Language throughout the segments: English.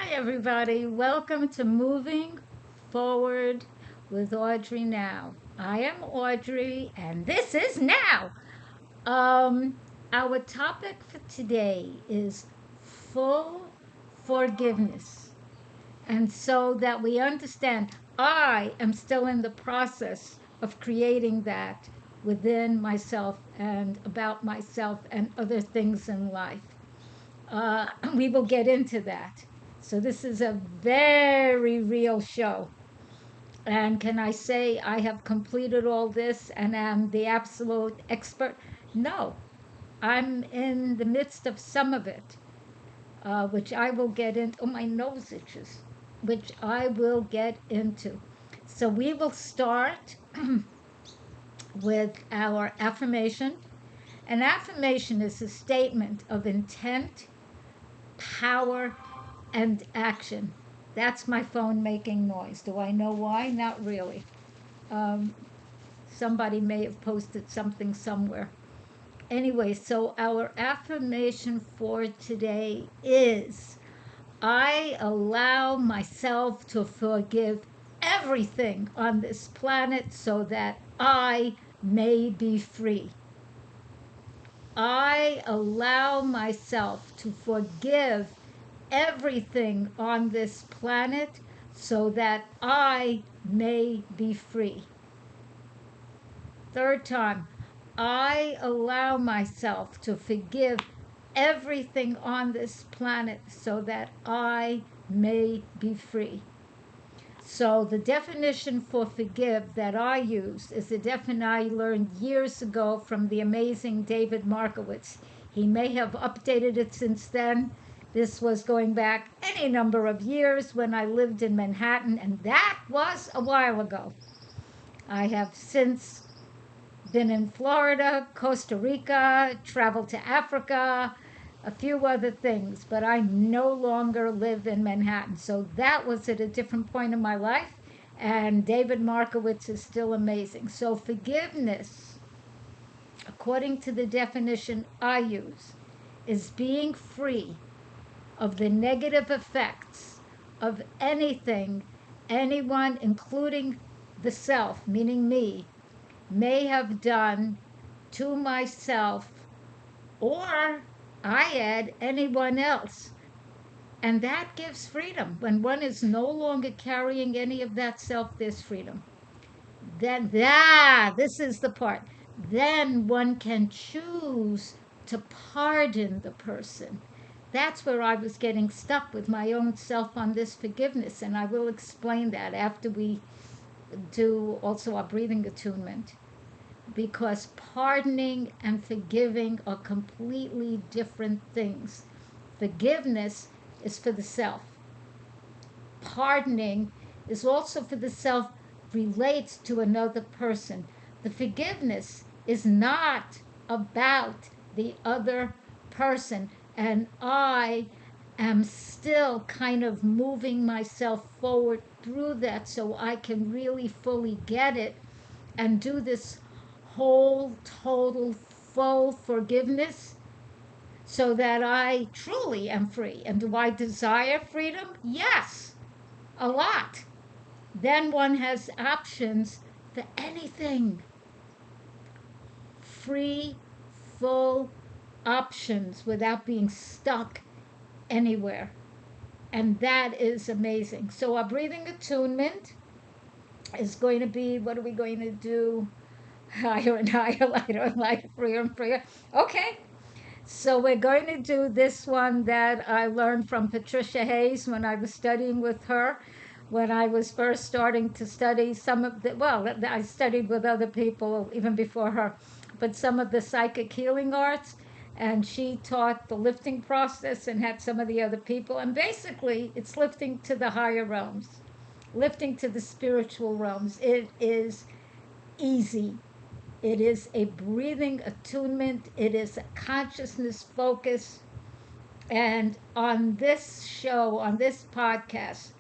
Hi, everybody. Welcome to Moving Forward with Audrey Now. I am Audrey, and this is Now. Um, our topic for today is full forgiveness. And so that we understand, I am still in the process of creating that within myself and about myself and other things in life. We will get into that. So, this is a very real show. And can I say I have completed all this and am the absolute expert? No, I'm in the midst of some of it, which I will get into. Oh, my nose itches, which I will get into. So, we will start with our affirmation. An affirmation is a statement of intent, power, and action. That's my phone making noise. Do I know why? Not really. Um, Somebody may have posted something somewhere. Anyway, so our affirmation for today is I allow myself to forgive everything on this planet so that I may be free. I allow myself to forgive everything on this planet so that I may be free. Third time, I allow myself to forgive everything on this planet so that I may be free. So the definition for forgive that I use is a definition I learned years ago from the amazing David Markowitz. He may have updated it since then. This was going back any number of years when I lived in Manhattan, and that was a while ago. I have since been in Florida, Costa Rica, traveled to Africa, a few other things, but I no longer live in Manhattan. So that was at a different point in my life, and David Markowitz is still amazing. So forgiveness, according to the definition I use, is being free of the negative effects of anything anyone, including the self, meaning me, may have done to myself, or I add anyone else. And that gives freedom. When one is no longer carrying any of that self, there's freedom. Then, this is the part. Then one can choose to pardon the person. That's where I was getting stuck with my own self on this forgiveness. And I will explain that after we do also our breathing attunement. Because pardoning and forgiving are completely different things. Forgiveness is for the self. Pardoning is also for the self, relates to another person. The forgiveness is not about the other person, and I am still kind of moving myself forward through that so I can really fully get it and do this whole, total, full forgiveness so that I truly am free. And do I desire freedom? Yes, a lot. Then one has options for anything. Free, full options without being stuck anywhere. And that is amazing. So, our breathing attunement is going to be, what are we going to do? Higher and higher, lighter and lighter, freer and freer. Okay, so we're going to do this one that I learned from Patricia Hayes when I was studying with her. When I was first starting to study some of the, well, I studied with other people even before her, but some of the psychic healing arts. And she taught the lifting process and had some of the other people. And basically, it's lifting to the higher realms, lifting to the spiritual realms. It is easy. It is a breathing attunement. It is a consciousness focus. And on this show, on this podcast,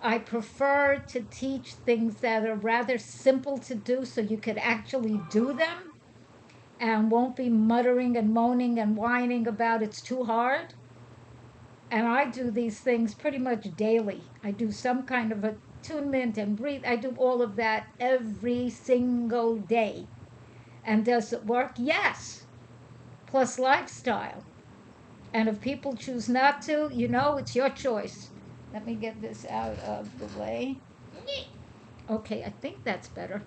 I prefer to teach things that are rather simple to do so you could actually do them and won't be muttering and moaning and whining about it's too hard. And I do these things pretty much daily. I do some kind of attunement and breathe. I do all of that every single day. And does it work? Yes. Plus lifestyle. And if people choose not to, it's your choice. Let me get this out of the way. Okay, I think that's better.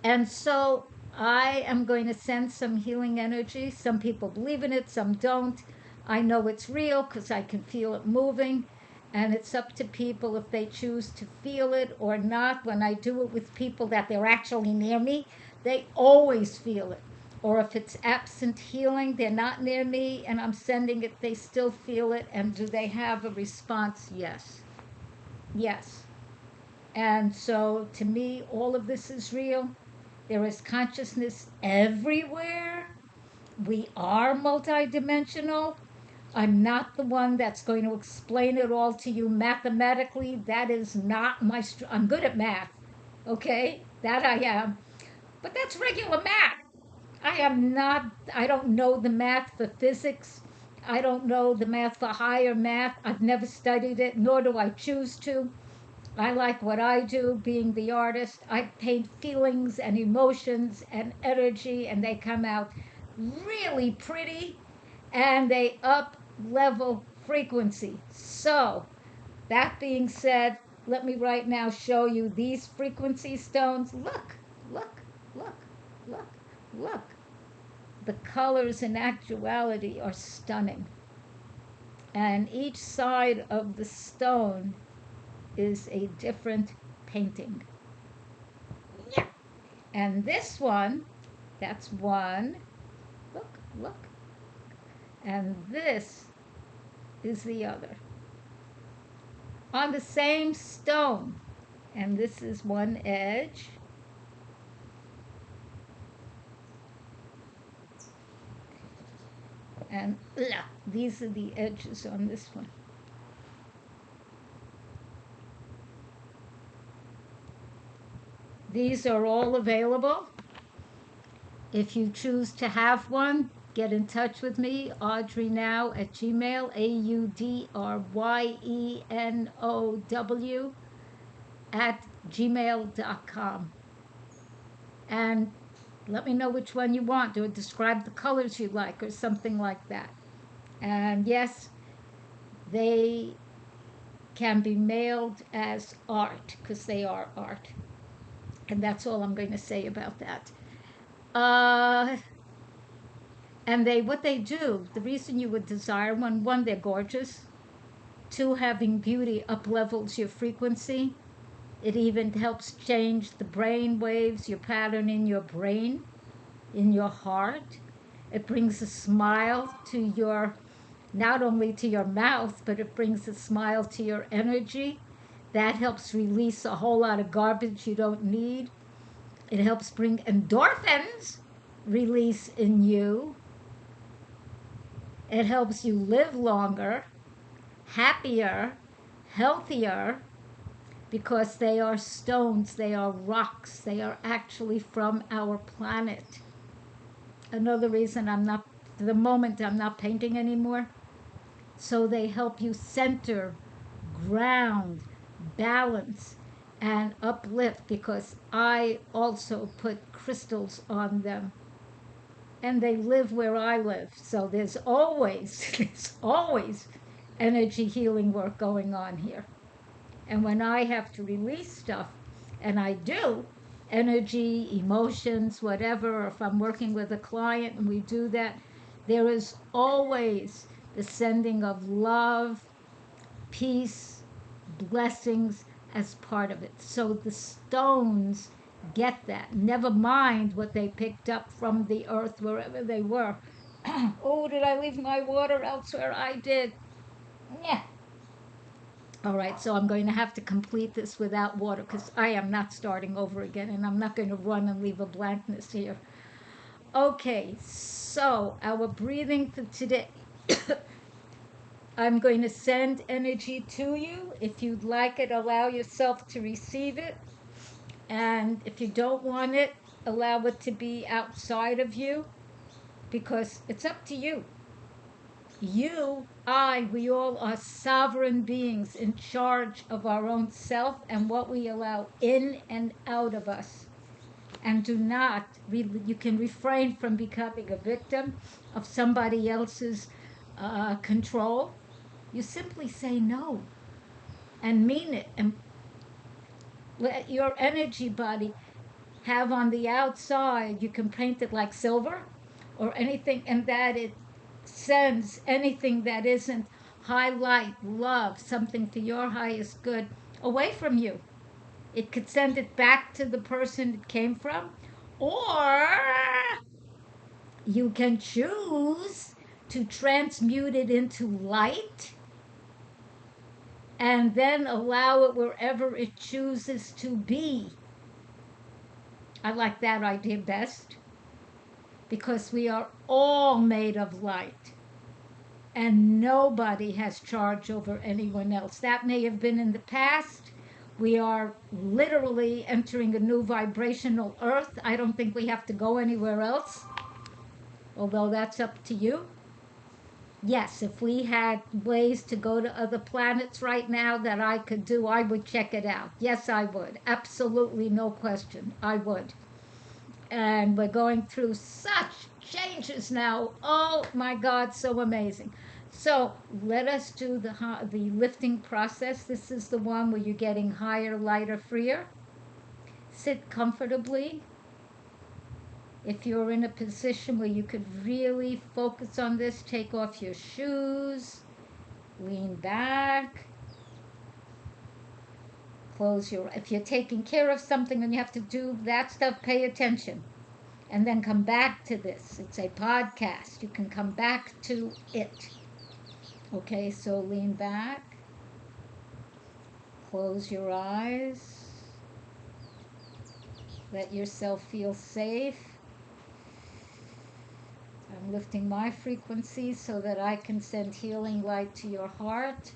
And so I am going to send some healing energy. Some people believe in it, some don't. I know it's real because I can feel it moving. And it's up to people if they choose to feel it or not. When I do it with people that they're actually near me, they always feel it. Or if it's absent healing, they're not near me and I'm sending it, they still feel it. And do they have a response? Yes. Yes. And so to me, all of this is real. There is consciousness everywhere. We are multidimensional. I'm not the one that's going to explain it all to you mathematically. That is not my. I'm good at math, okay? That I am. But that's regular math. I am not. I don't know the math for physics. I don't know the math for higher math. I've never studied it, nor do I choose to. I like what I do, being the artist. I paint feelings and emotions and energy, and they come out really pretty and they up level frequency. So, that being said, let me right now show you these frequency stones. Look, look, look, look, look. The colors in actuality are stunning. And each side of the stone is a different painting. Yeah. And this one, that's one. Look, look. And this is the other. On the same stone. And this is one edge. And these are the edges on this one. These are all available. If you choose to have one, get in touch with me, audreynow at gmail, AUDRYENOW at gmail.com. And let me know which one you want, or describe the colors you like, or something like that. And yes, they can be mailed as art, because they are art. And that's all I'm going to say about that. And what they do, the reason you would desire one, they're gorgeous. Two, having beauty up levels your frequency. It even helps change the brain waves, your pattern in your brain, in your heart. It brings a smile to your, not only to your mouth, but it brings a smile to your energy. That helps release a whole lot of garbage you don't need. It helps bring endorphins release in you. It helps you live longer, happier, healthier, because they are stones, they are rocks, they are actually from our planet. Another reason for the moment, I'm not painting anymore. So they help you center, ground, balance, and uplift, because I also put crystals on them. And they live where I live. So there's always energy healing work going on here. And when I have to release stuff, and I do, energy, emotions, whatever, or if I'm working with a client and we do that, there is always the sending of love, peace, blessings as part of it. So the stones get that. Never mind what they picked up from the earth wherever they were. Oh, did I leave my water elsewhere? I did. Yeah. All right, so I'm going to have to complete this without water because I am not starting over again and I'm not going to run and leave a blankness here. Okay, so our breathing for today. I'm going to send energy to you. If you'd like it, allow yourself to receive it. And if you don't want it, allow it to be outside of you, because it's up to you. You, I, we all are sovereign beings in charge of our own self and what we allow in and out of us. And do not, you can refrain from becoming a victim of somebody else's control. You simply say no and mean it, and let your energy body have on the outside, you can paint it like silver or anything, and that it sends anything that isn't highlight, love, something to your highest good away from you. It could send it back to the person it came from, or you can choose to transmute it into light and then allow it wherever it chooses to be. I like that idea best because we are all made of light and nobody has charge over anyone else. That may have been in the past. We are literally entering a new vibrational earth. I don't think we have to go anywhere else, although that's up to you. Yes, if we had ways to go to other planets right now that I could do, I would check it out. Yes, I would. Absolutely no question. I would. And we're going through such changes now. Oh my God, so amazing. So let us do the lifting process. This is the one where you're getting higher, lighter, freer. Sit comfortably. If you're in a position where you could really focus on this, take off your shoes, lean back, close your, if you're taking care of something and you have to do that stuff, pay attention. And then come back to this. It's a podcast. You can come back to it. Okay, so lean back, close your eyes, let yourself feel safe. I'm lifting my frequency so that I can send healing light to your heart.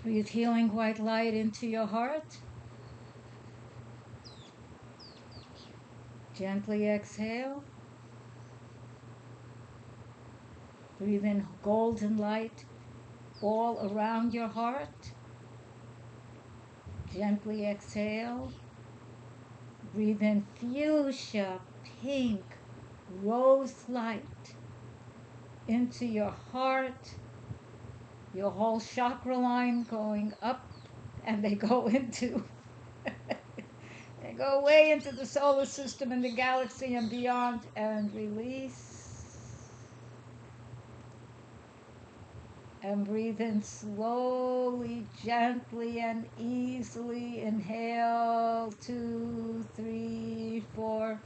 Breathe healing white light into your heart. Gently exhale. Breathe in golden light all around your heart. Gently exhale. Breathe in fuchsia, pink, rose light into your heart, your whole chakra line going up, and they go into, they go way into the solar system and the galaxy and beyond, and release. And breathe in slowly, gently, and easily. Inhale, 2, 3, 4.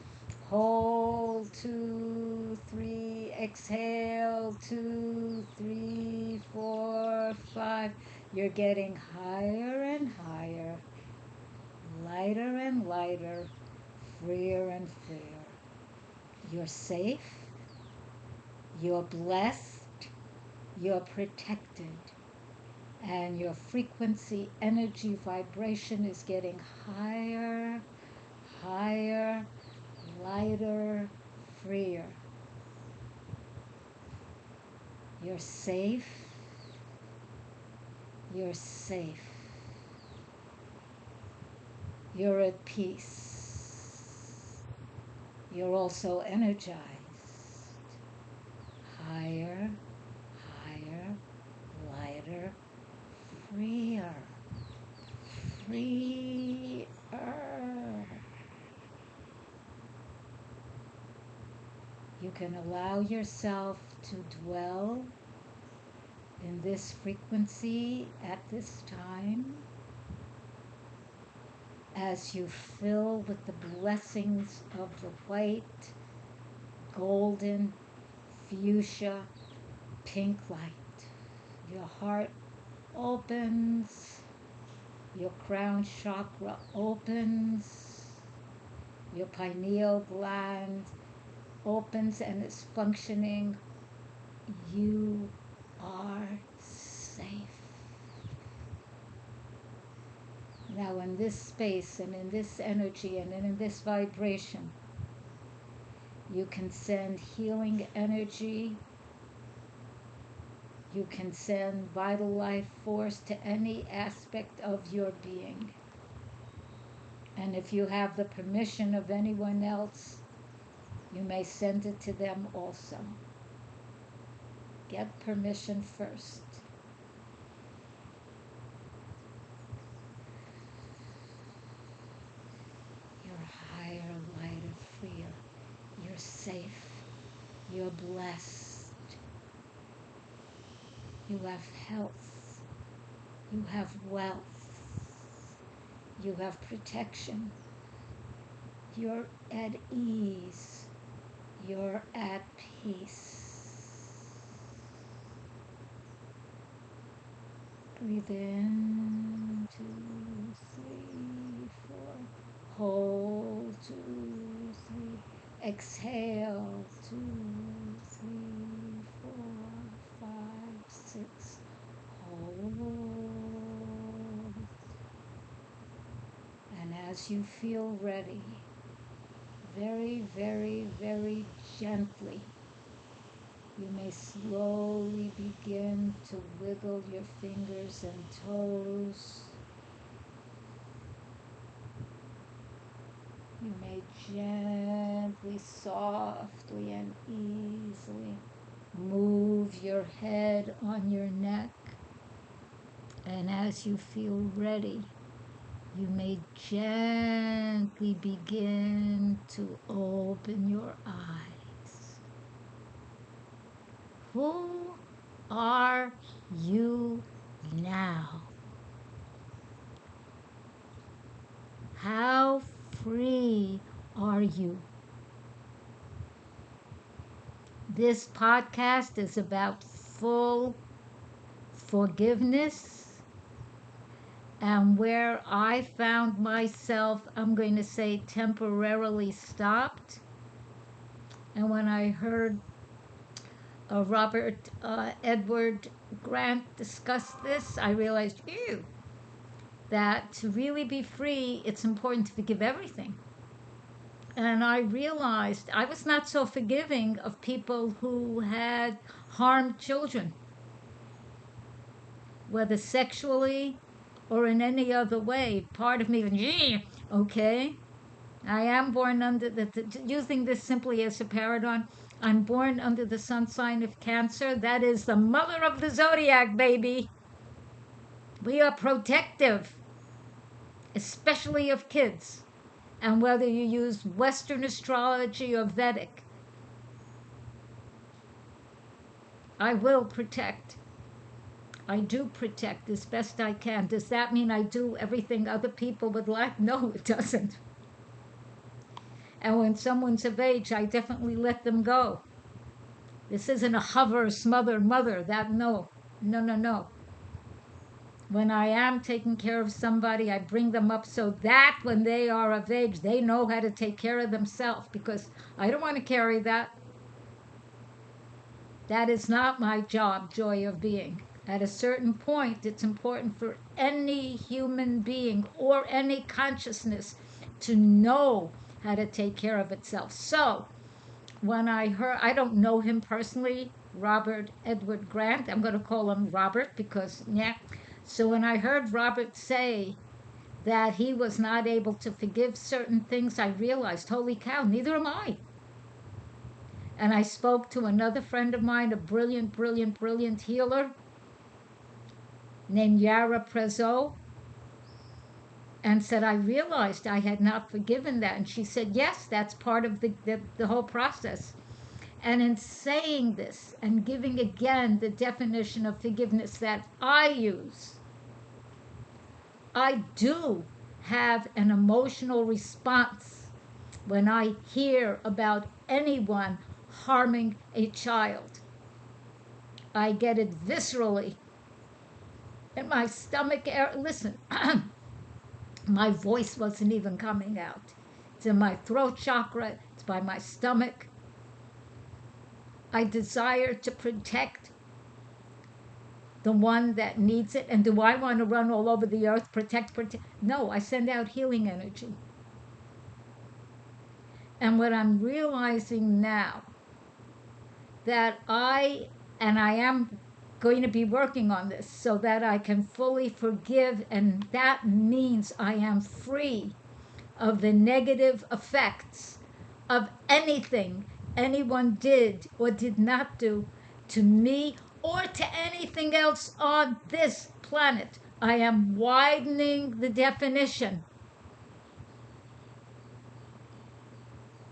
Hold, 2, 3. Exhale, 2, 3, 4, 5. You're getting higher and higher, lighter and lighter, freer and freer. You're safe. You're blessed. You're protected, and your frequency, energy, vibration is getting higher, higher, lighter, freer. You're safe. You're safe. You're at peace. You're also energized. Higher, higher, lighter, freer, freer. You can allow yourself to dwell in this frequency at this time as you fill with the blessings of the white, golden, fuchsia, pink light. Your heart opens, your crown chakra opens, your pineal gland opens and is functioning. You are safe. Now, in this space and in this energy and in this vibration, you can send healing energy. You can send vital life force to any aspect of your being. And if you have the permission of anyone else, you may send it to them also. Get permission first. You're higher, lighter, freer. You're safe. You're blessed. You have health. You have wealth. You have protection. You're at ease. You're at peace. Breathe in, 2, 3, 4. Hold, 2, 3. Exhale, 2, 3, 4, 5, 6. Hold. And as you feel ready, very, very, very gently, you may slowly begin to wiggle your fingers and toes. You may gently, softly, and easily move your head on your neck. And as you feel ready, you may gently begin to open your eyes. Who are you now? How free are you? This podcast is about full forgiveness. And where I found myself, I'm going to say temporarily stopped. And when I heard Robert Edward Grant discuss this, I realized, ew, that to really be free, it's important to forgive everything. And I realized I was not so forgiving of people who had harmed children, whether sexually or in any other way. Part of me, yeah, okay, I am born under using this simply as a paradigm, I'm born under the sun sign of Cancer. That is the mother of the zodiac, baby. We are protective, especially of kids. And whether you use Western astrology or Vedic, I will protect. I do protect as best I can. Does that mean I do everything other people would like? No, it doesn't. And when someone's of age, I definitely let them go. This isn't a hover, smother, mother. That, no. No, no, no. When I am taking care of somebody, I bring them up so that when they are of age, they know how to take care of themselves, because I don't want to carry that. That is not my job, joy of being. At a certain point, it's important for any human being or any consciousness to know how to take care of itself. So when I heard, I don't know him personally, Robert Edward Grant, I'm going to call him Robert because, yeah. So when I heard Robert say that he was not able to forgive certain things, I realized, holy cow, neither am I. And I spoke to another friend of mine, a brilliant, brilliant, brilliant healer named Yara Prezzo, and said, I realized I had not forgiven that. And she said, yes, that's part of the whole process. And in saying this and giving again the definition of forgiveness that I use, I do have an emotional response when I hear about anyone harming a child. I get it viscerally in my stomach. Listen, my voice wasn't even coming out. It's in my throat chakra, it's by my stomach. I desire to protect the one that needs it. And do I want to run all over the earth, protect? No, I send out healing energy. And what I'm realizing now, that I am going to be working on this so that I can fully forgive, and that means I am free of the negative effects of anything anyone did or did not do to me or to anything else on this planet. I am widening the definition.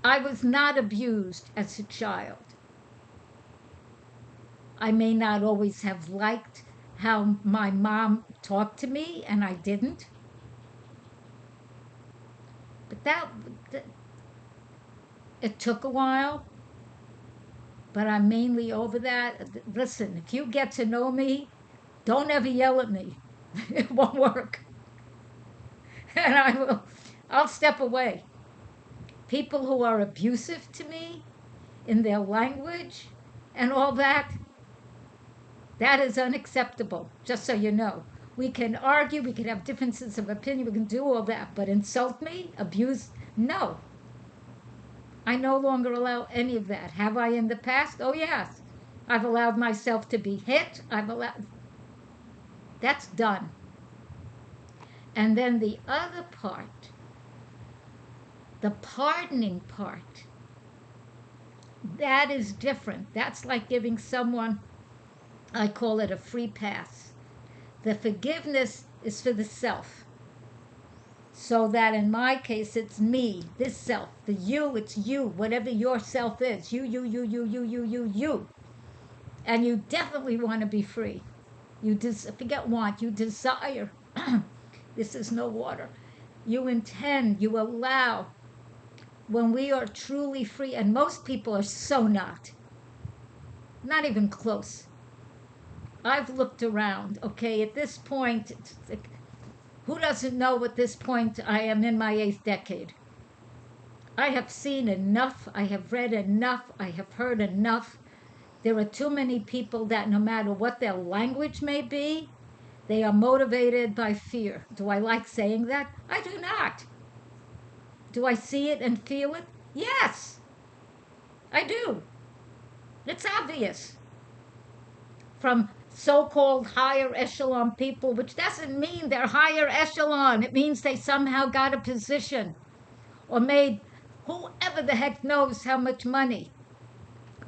I was not abused as a child. I may not always have liked how my mom talked to me, and I didn't. But that it took a while, but I'm mainly over that. Listen, if you get to know me, don't ever yell at me. It won't work. And I'll step away. People who are abusive to me in their language and all that, that is unacceptable, just so you know. We can argue, we can have differences of opinion, we can do all that, but insult me, abuse, no. I no longer allow any of that. Have I in the past? Oh, yes. I've allowed myself to be hit. That's done. And then the other part, the pardoning part, that is different. That's like giving someone, I call it a free pass. The forgiveness is for the self. So that in my case, it's me, this self. The you, it's you, whatever your self is. You. And you definitely want to be free. Forget want, you desire. This is no water. You intend, you allow. When we are truly free, and most people are so not even close. I've looked around, okay, at this point, who doesn't know at this point I am in my 8th decade? I have seen enough, I have read enough, I have heard enough. There are too many people that no matter what their language may be, they are motivated by fear. Do I like saying that? I do not. Do I see it and feel it? Yes, I do. It's obvious. From so-called higher echelon people, which doesn't mean they're higher echelon. It means they somehow got a position or made whoever the heck knows how much money.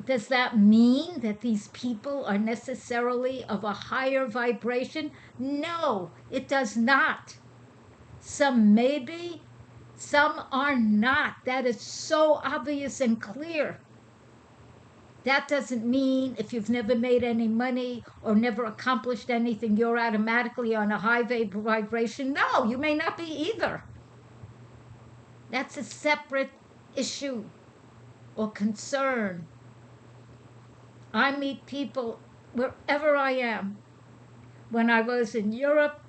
Does that mean that these people are necessarily of a higher vibration? No, it does not. Some may be, some are not. That is so obvious and clear. That doesn't mean if you've never made any money or never accomplished anything, you're automatically on a high vibration. No, you may not be either. That's a separate issue or concern. I meet people wherever I am. When I was in Europe,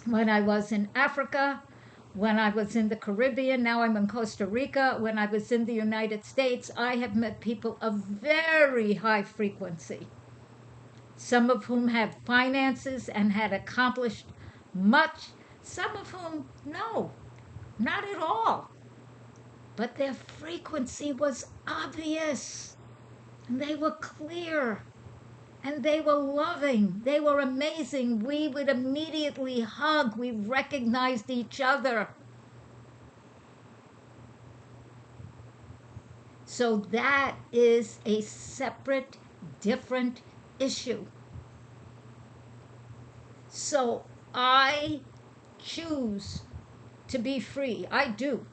when I was in Africa, when I was in the Caribbean, now I'm in Costa Rica, when I was in the United States, I have met people of very high frequency, some of whom had finances and had accomplished much, some of whom, no, not at all. But their frequency was obvious, and they were clear, and they were loving, they were amazing. We would immediately hug, we recognized each other. So that is a separate, different issue. So I choose to be free. I do.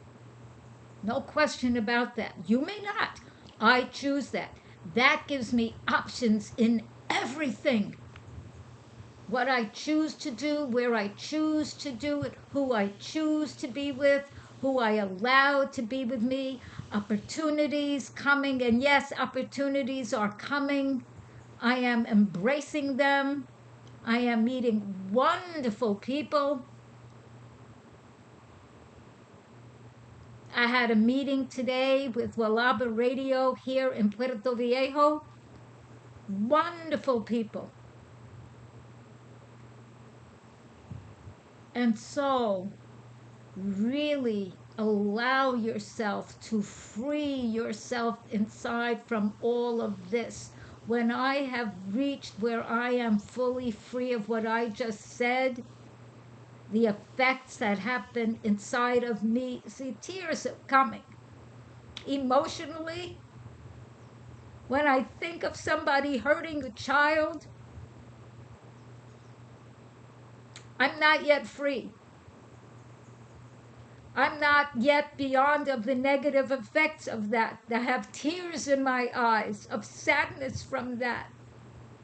No question about that. You may not. I choose that. That gives me options in everything. What I choose to do, where I choose to do it, who I choose to be with, who I allow to be with me, opportunities coming. And yes, opportunities are coming. I am embracing them. I am meeting wonderful people. I had a meeting today with Walaba Radio here in Puerto Viejo. Wonderful people. And so, really allow yourself to free yourself inside from all of this. When I have reached where I am fully free of what I just said, the effects that happen inside of me, see, tears are coming. Emotionally, when I think of somebody hurting a child, I'm not yet free. I'm not yet beyond of the negative effects of that. I have tears in my eyes of sadness from that.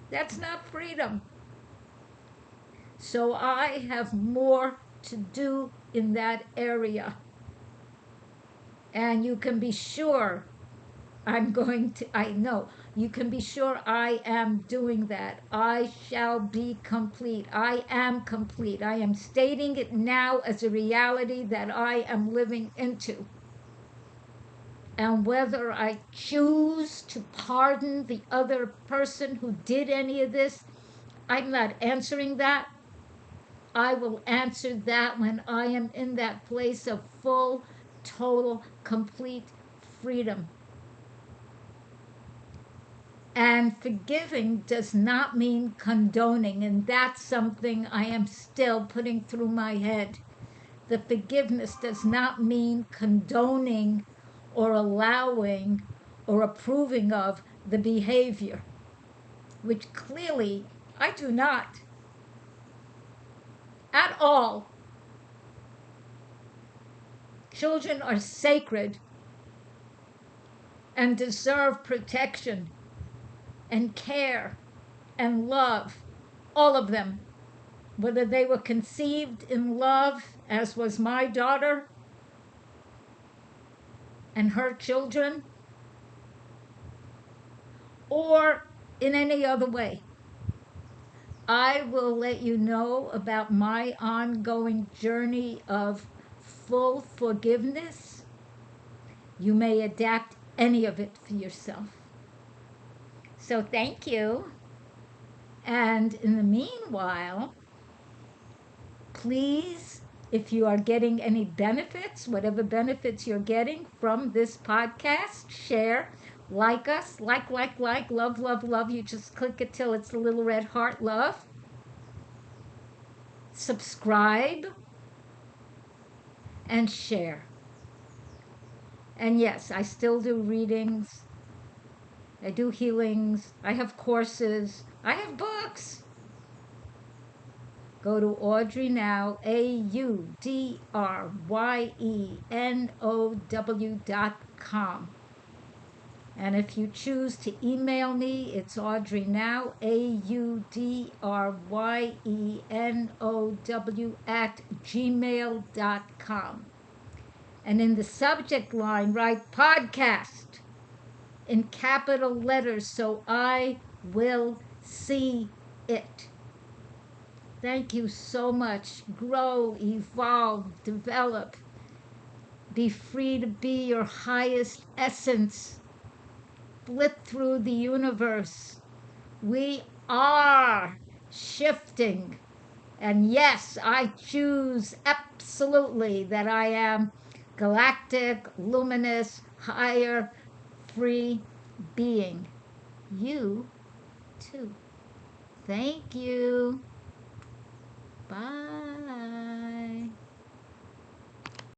That's not freedom. So I have more to do in that area. And you can be sure I know, you can be sure I am doing that. I shall be complete. I am complete. I am stating it now as a reality that I am living into. And whether I choose to pardon the other person who did any of this, I'm not answering that. I will answer that when I am in that place of full, total, complete freedom. And forgiving does not mean condoning, and that's something I am still putting through my head. The forgiveness does not mean condoning or allowing or approving of the behavior, which clearly I do not at all. Children are sacred and deserve protection and care and love, all of them, whether they were conceived in love, as was my daughter and her children, or in any other way. I will let you know about my ongoing journey of full forgiveness. You may adapt any of it for yourself. So thank you. And in the meanwhile, please, if you are getting any benefits, whatever benefits you're getting from this podcast, share, like us, like, love, love, love. You just click it till it's the little red heart, love. Subscribe and share. And yes, I still do readings. I do healings. I have courses. I have books. Go to Audrey Now, AUDRYENOW.com. And if you choose to email me, it's Audrey Now, AUDRYENOW@gmail.com. And in the subject line, write podcast in capital letters so I will see it. Thank you so much. Grow, evolve, develop. Be free to be your highest essence. Flit through the universe. We are shifting. And yes, I choose absolutely that I am galactic, luminous, higher, free being. You too. Thank you. Bye.